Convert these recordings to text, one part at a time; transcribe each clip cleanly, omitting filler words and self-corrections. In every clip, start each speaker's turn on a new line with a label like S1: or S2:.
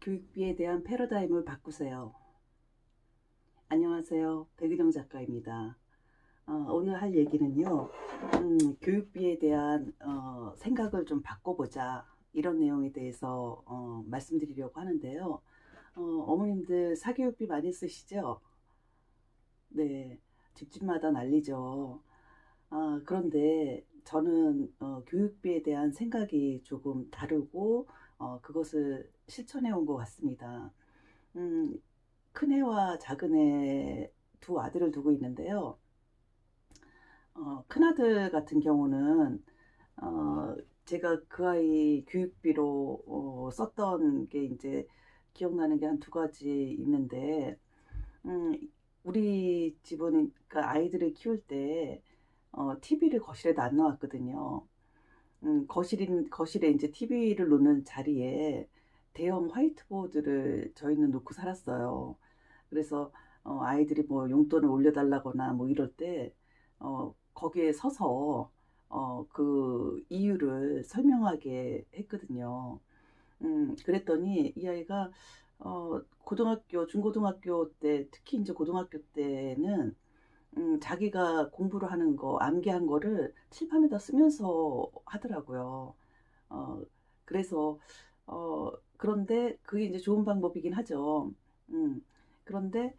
S1: 교육비에 대한 패러다임을 바꾸세요. 안녕하세요. 백은영 작가입니다. 오늘 할 얘기는요, 교육비에 대한 생각을 좀 바꿔보자. 이런 내용에 대해서 말씀드리려고 하는데요. 어머님들 사교육비 많이 쓰시죠? 네, 집집마다 난리죠. 그런데 저는 교육비에 대한 생각이 조금 다르고 그것을 실천해 온 것 같습니다. 음, 큰애와 작은애 두 아들을 두고 있는데요. 큰아들 같은 경우는 어, 제가 그 아이 교육비로 썼던 게 이제 기억나는 게 한 두 가지 있는데, 음, 우리 집은 그러니까 아이들을 키울 때 TV를 거실에다 안 놔왔거든요. 거실에 이제 TV를 놓는 자리에 대형 화이트보드를 저희는 놓고 살았어요. 그래서 아이들이 뭐 용돈을 올려달라거나 뭐 이럴 때 거기에 서서 그 이유를 설명하게 했거든요. 그랬더니 이 아이가 고등학교, 중고등학교 때, 특히 이제 고등학교 때는 자기가 공부를 하는 거, 암기한 거를 칠판에다 쓰면서 하더라고요. 어, 그래서, 그런데 그게 이제 좋은 방법이긴 하죠. 음, 그런데,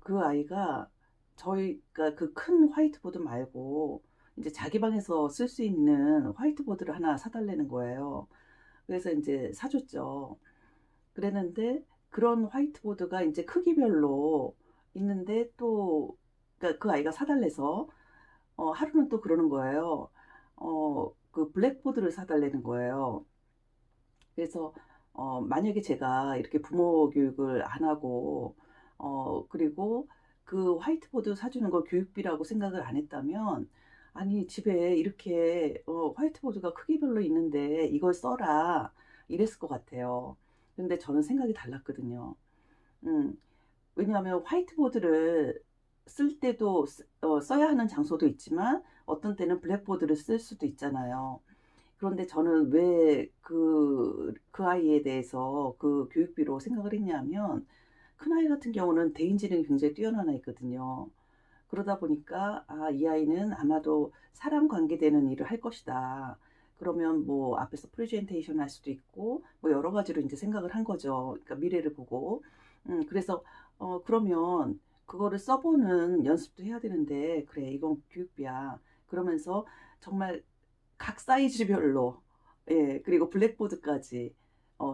S1: 그 아이가 저희가 그 큰 화이트보드 말고 이제 자기 방에서 쓸 수 있는 화이트보드를 하나 사달라는 거예요. 그래서 이제 사줬죠. 그랬는데 그런 화이트보드가 이제 크기별로 있는데 또, 그러니까 그 아이가 사달래서 하루는 또 그러는 거예요. 그 블랙보드를 사달라는 거예요. 그래서 만약에 제가 이렇게 부모 교육을 안 하고 그리고 그 화이트보드 사주는 걸 교육비라고 생각을 안 했다면, 아니 집에 이렇게 화이트보드가 크기별로 있는데 이걸 써라 이랬을 것 같아요. 근데 저는 생각이 달랐거든요. 음, 왜냐하면 화이트보드를 쓸 때도 써야 하는 장소도 있지만 어떤 때는 블랙보드를 쓸 수도 있잖아요. 그런데 저는 왜 그 아이에 대해서 그 교육비로 생각을 했냐면, 큰아이 같은 경우는 대인지능이 굉장히 뛰어난 아이거든요. 그러다 보니까, 이 아이는 아마도 사람 관계되는 일을 할 것이다. 그러면 뭐 앞에서 프레젠테이션 할 수도 있고, 뭐 여러 가지로 이제 생각을 한 거죠. 그러니까 미래를 보고. 그래서, 그러면 그거를 써보는 연습도 해야 되는데, 그래, 이건 교육비야. 그러면서 정말 각 사이즈별로, 예, 그리고 블랙보드까지,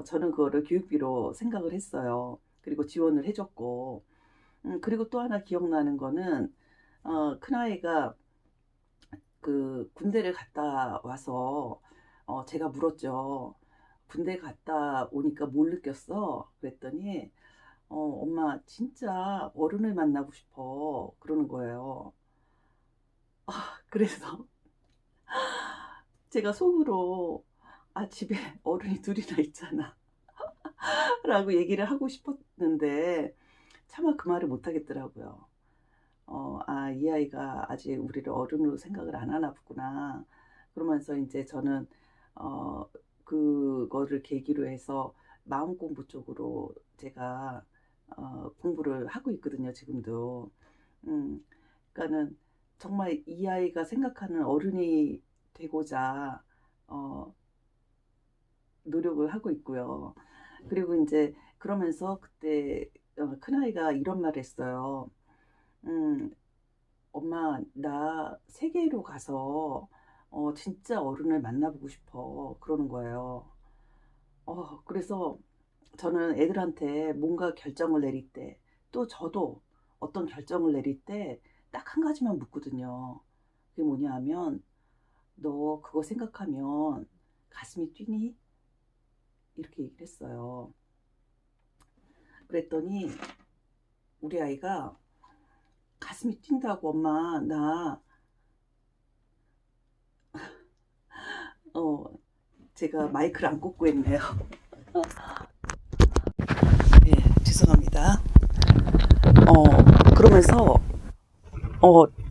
S1: 저는 그거를 교육비로 생각을 했어요. 그리고 지원을 해줬고, 그리고 또 하나 기억나는 거는, 큰아이가 그 군대를 갔다 와서, 제가 물었죠. 군대 갔다 오니까 뭘 느꼈어? 그랬더니, 엄마, 진짜 어른을 만나고 싶어. 그러는 거예요. 그래서 제가 속으로, 집에 어른이 둘이나 있잖아. 라고 얘기를 하고 싶었는데, 차마 그 말을 못 하겠더라고요. 이 아이가 아직 우리를 어른으로 생각을 안 하나 보구나. 그러면서 이제 저는, 어, 그거를 계기로 해서 마음 공부 쪽으로 제가, 공부를 하고 있거든요, 지금도. 음, 그러니까는 정말 이 아이가 생각하는 어른이 되고자, 어, 노력을 하고 있고요. 그리고 이제 그러면서 그때 큰아이가 이런 말을 했어요. 음, 엄마, 나 세계로 가서 진짜 어른을 만나보고 싶어. 그러는 거예요. 그래서 저는 애들한테 뭔가 결정을 내릴 때, 또 저도 어떤 결정을 내릴 때 딱 한 가지만 묻거든요. 그게 뭐냐 하면, 너 그거 생각하면 가슴이 뛰니? 이렇게 얘기를 했어요. 그랬더니 우리 아이가 가슴이 뛴다고, 엄마, 나, 어, 제가 마이크를 안 꽂고 했네요. 예, 죄송합니다. 그러면서,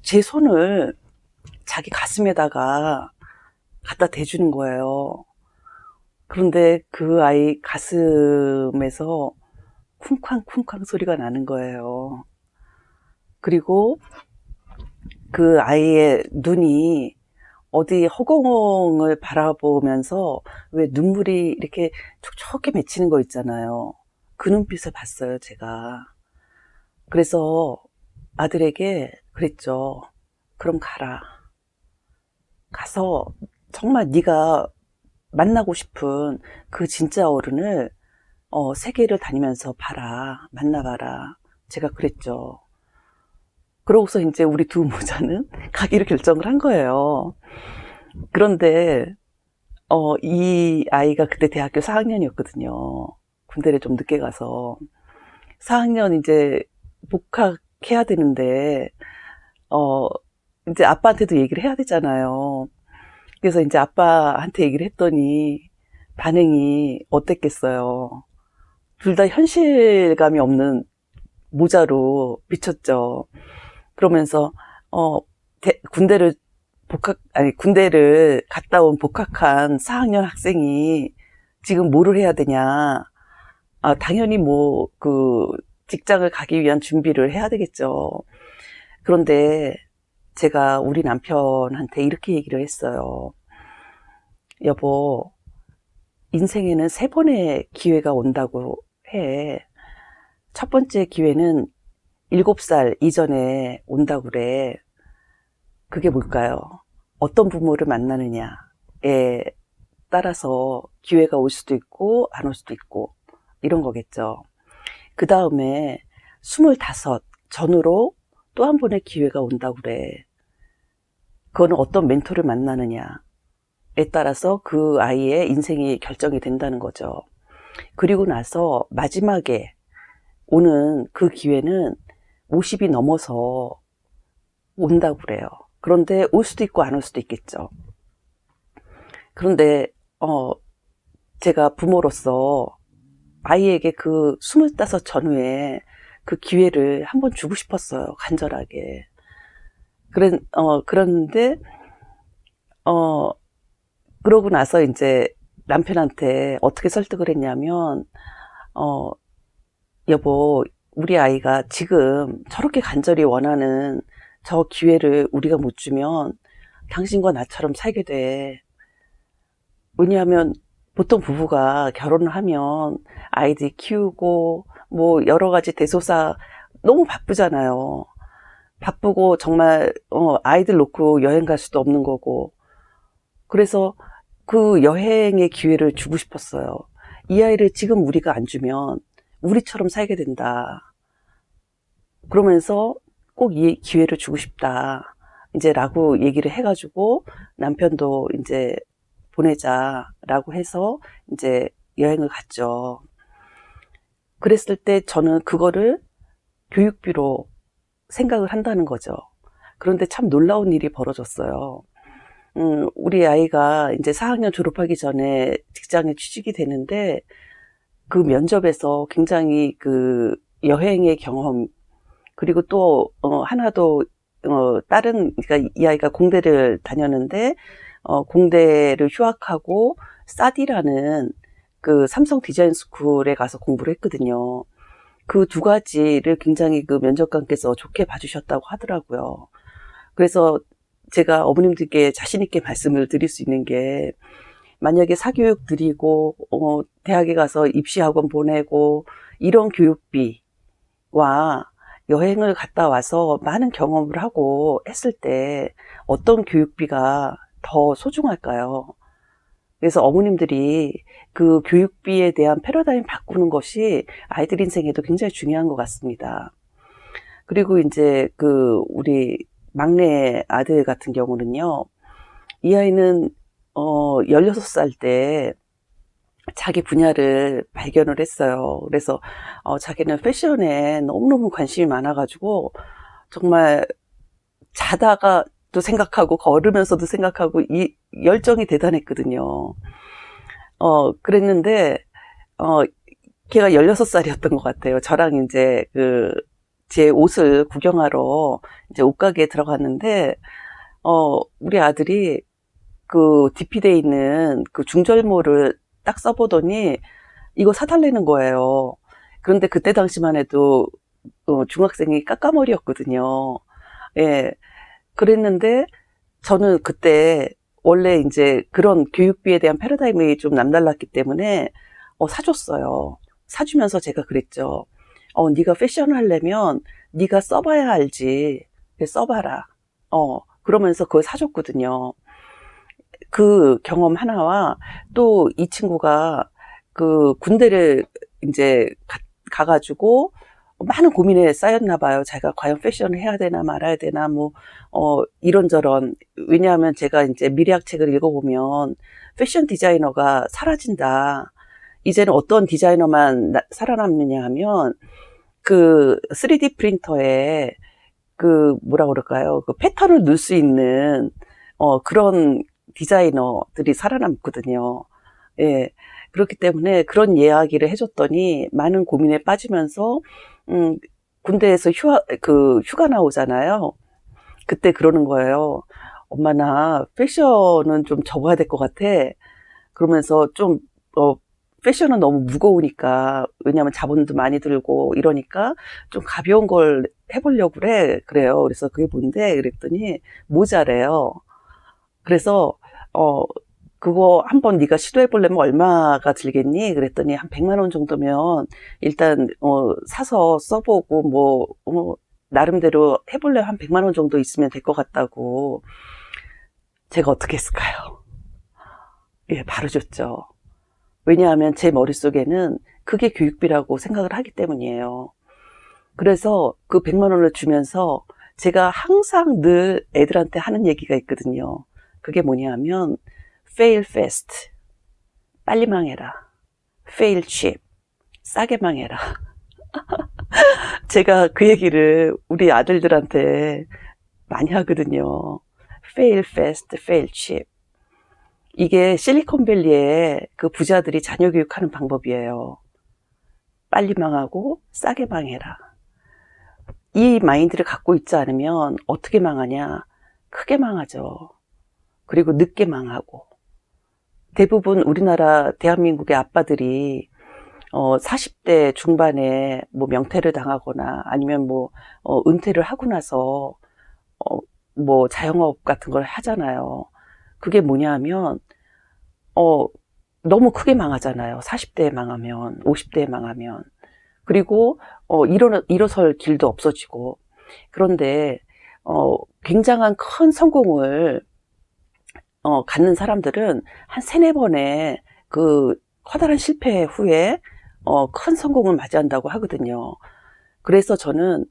S1: 제 손을 자기 가슴에다가 갖다 대주는 거예요. 그런데 그 아이 가슴에서 쿵쾅쿵쾅 소리가 나는 거예요. 그리고 그 아이의 눈이 어디 허공을 바라보면서 왜 눈물이 이렇게 촉촉하게 맺히는 거 있잖아요. 그 눈빛을 봤어요, 제가. 그래서 아들에게 그랬죠. 그럼 가라. 가서 정말 네가 만나고 싶은 그 진짜 어른을 세계를 다니면서 봐라. 만나봐라. 제가 그랬죠. 그러고서 이제 우리 두 모자는 가기로 결정을 한 거예요. 그런데 이 아이가 그때 대학교 4학년이었거든요. 군대를 좀 늦게 가서 4학년 이제 복학해야 되는데 이제 아빠한테도 얘기를 해야 되잖아요. 그래서 이제 아빠한테 얘기를 했더니 반응이 어땠겠어요. 둘 다 현실감이 없는 모자로 비쳤죠. 그러면서 군대를 갔다 온 복학한 4학년 학생이 지금 뭐를 해야 되냐. 당연히 뭐 직장을 가기 위한 준비를 해야 되겠죠. 그런데 제가 우리 남편한테 이렇게 얘기를 했어요. 여보, 인생에는 3번의 기회가 온다고 해. 첫 번째 기회는 7살 이전에 온다고 그래. 그게 뭘까요? 어떤 부모를 만나느냐에 따라서 기회가 올 수도 있고 안 올 수도 있고 이런 거겠죠. 그 다음에 25 전후로 또 한 번의 기회가 온다고 그래. 그거는 어떤 멘토를 만나느냐에 따라서 그 아이의 인생이 결정이 된다는 거죠. 그리고 나서 마지막에 오는 그 기회는 50이 넘어서 온다고 그래요. 그런데 올 수도 있고 안 올 수도 있겠죠. 그런데 제가 부모로서 아이에게 그 25 전후에 그 기회를 한번 주고 싶었어요. 간절하게. 그런데 그러고 나서 이제 남편한테 어떻게 설득을 했냐면 여보, 우리 아이가 지금 저렇게 간절히 원하는 저 기회를 우리가 못 주면 당신과 나처럼 살게 돼. 왜냐하면 보통 부부가 결혼을 하면 아이들 키우고 뭐 여러 가지 대소사 너무 바쁘잖아요. 바쁘고 정말 아이들 놓고 여행 갈 수도 없는 거고. 그래서 그 여행의 기회를 주고 싶었어요. 이 아이를 지금 우리가 안 주면 우리처럼 살게 된다. 그러면서 꼭 이 기회를 주고 싶다. 이제 라고 얘기를 해가지고 남편도 이제 보내자라고 해서 이제 여행을 갔죠. 그랬을 때 저는 그거를 교육비로 생각을 한다는 거죠. 그런데 참 놀라운 일이 벌어졌어요. 우리 아이가 이제 4학년 졸업하기 전에 직장에 취직이 되는데 그 면접에서 굉장히 그 여행의 경험 그리고 또 하나도 다른 그러니까 이 아이가 공대를 다녔는데 공대를 휴학하고 사디라는 그 삼성 디자인 스쿨에 가서 공부를 했거든요. 그 두 가지를 굉장히 그 면접관께서 좋게 봐주셨다고 하더라고요. 그래서 제가 어머님들께 자신있게 말씀을 드릴 수 있는 게 만약에 사교육 드리고 대학에 가서 입시학원 보내고 이런 교육비와 여행을 갔다 와서 많은 경험을 하고 했을 때 어떤 교육비가 더 소중할까요? 그래서 어머님들이 그 교육비에 대한 패러다임 바꾸는 것이 아이들 인생에도 굉장히 중요한 것 같습니다. 그리고 이제 우리 막내 아들 같은 경우는요, 이 아이는 16살 때 자기 분야를 발견을 했어요. 그래서 자기는 패션에 너무너무 관심이 많아가지고 정말 자다가 또 생각하고 걸으면서도 생각하고 이 열정이 대단했거든요. 그랬는데 걔가 16살이었던 것 같아요. 저랑 이제 제 옷을 구경하러 이제 옷가게에 들어갔는데 우리 아들이 그 DP대에 있는 그 중절모를 딱 써보더니 이거 사달라는 거예요. 그런데 그때 당시만 해도 중학생이 까까머리였거든요. 예. 그랬는데 저는 그때 원래 이제 그런 교육비에 대한 패러다임이 좀 남달랐기 때문에 사줬어요. 사주면서 제가 그랬죠. 네가 패션을 하려면 네가 써봐야 알지. 써봐라. 그러면서 그걸 사줬거든요. 그 경험 하나와 또 이 친구가 그 군대를 이제 가가지고 많은 고민에 쌓였나 봐요. 자기가 과연 패션을 해야 되나 말아야 되나 뭐 이런저런. 왜냐하면 제가 이제 미래학 책을 읽어보면 패션 디자이너가 사라진다. 이제는 어떤 디자이너만 살아남느냐 하면 그 3D 프린터에 그 뭐라 그럴까요? 그 패턴을 넣을 수 있는 그런 디자이너들이 살아남거든요. 예. 그렇기 때문에 그런 이야기를 해줬더니 많은 고민에 빠지면서 군대에서 휴가 나오잖아요. 그때 그러는 거예요. 엄마, 나 패션은 좀 접어야 될 것 같아. 그러면서 좀 패션은 너무 무거우니까, 왜냐하면 자본도 많이 들고 이러니까 좀 가벼운 걸 해보려고 그래요. 그래서 그게 뭔데? 그랬더니 모자래요. 그래서 그거 한번 네가 시도해 보려면 얼마가 들겠니? 그랬더니 한 100만 원 정도면 일단 사서 써보고 뭐 나름대로 해보려면 한 100만 원 정도 있으면 될 것 같다고. 제가 어떻게 했을까요? 예, 바로 줬죠. 왜냐하면 제 머릿속에는 그게 교육비라고 생각을 하기 때문이에요. 그래서 그 100만 원을 주면서 제가 항상 늘 애들한테 하는 얘기가 있거든요. 그게 뭐냐면 fail fast, 빨리 망해라. fail cheap, 싸게 망해라. 제가 그 얘기를 우리 아들들한테 많이 하거든요. fail fast, fail cheap. 이게 실리콘밸리의 그 부자들이 자녀 교육하는 방법이에요. 빨리 망하고 싸게 망해라. 이 마인드를 갖고 있지 않으면 어떻게 망하냐? 크게 망하죠. 그리고 늦게 망하고. 대부분 우리나라 대한민국의 아빠들이 40대 중반에 뭐 명퇴를 당하거나 아니면 뭐 은퇴를 하고 나서 뭐 자영업 같은 걸 하잖아요. 그게 뭐냐 하면 너무 크게 망하잖아요. 40대에 망하면, 50대에 망하면. 그리고 일어설 길도 없어지고. 그런데 굉장한 큰 성공을 갖는 사람들은 한 3-4번의 그 커다란 실패 후에 큰 성공을 맞이한다고 하거든요. 그래서 저는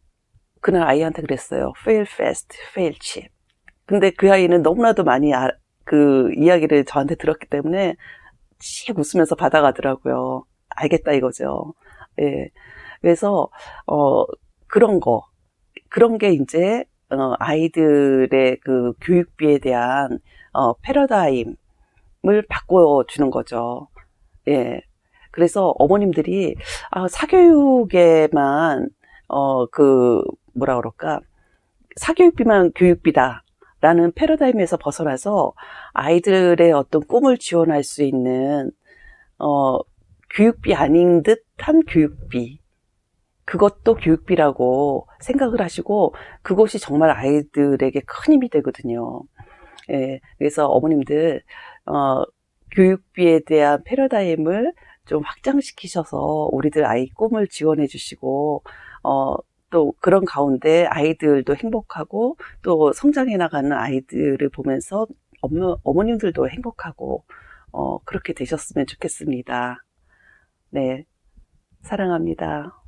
S1: 그날 아이한테 그랬어요. fail fast, fail cheap. 근데 그 아이는 너무나도 많이 그 이야기를 저한테 들었기 때문에 씩 웃으면서 받아가더라고요. 알겠다 이거죠. 예. 그래서 그런 게 이제 아이들의 그 교육비에 대한 패러다임을 바꿔주는 거죠. 예. 그래서 어머님들이 사교육에만 그 뭐라 그럴까, 사교육비만 교육비다 라는 패러다임에서 벗어나서 아이들의 어떤 꿈을 지원할 수 있는 교육비 아닌 듯한 교육비, 그것도 교육비라고 생각을 하시고 그것이 정말 아이들에게 큰 힘이 되거든요. 예, 그래서 어머님들 교육비에 대한 패러다임을 좀 확장시키셔서 우리들 아이 꿈을 지원해 주시고 또 그런 가운데 아이들도 행복하고 또 성장해 나가는 아이들을 보면서 어머님들도 행복하고 그렇게 되셨으면 좋겠습니다. 네, 사랑합니다.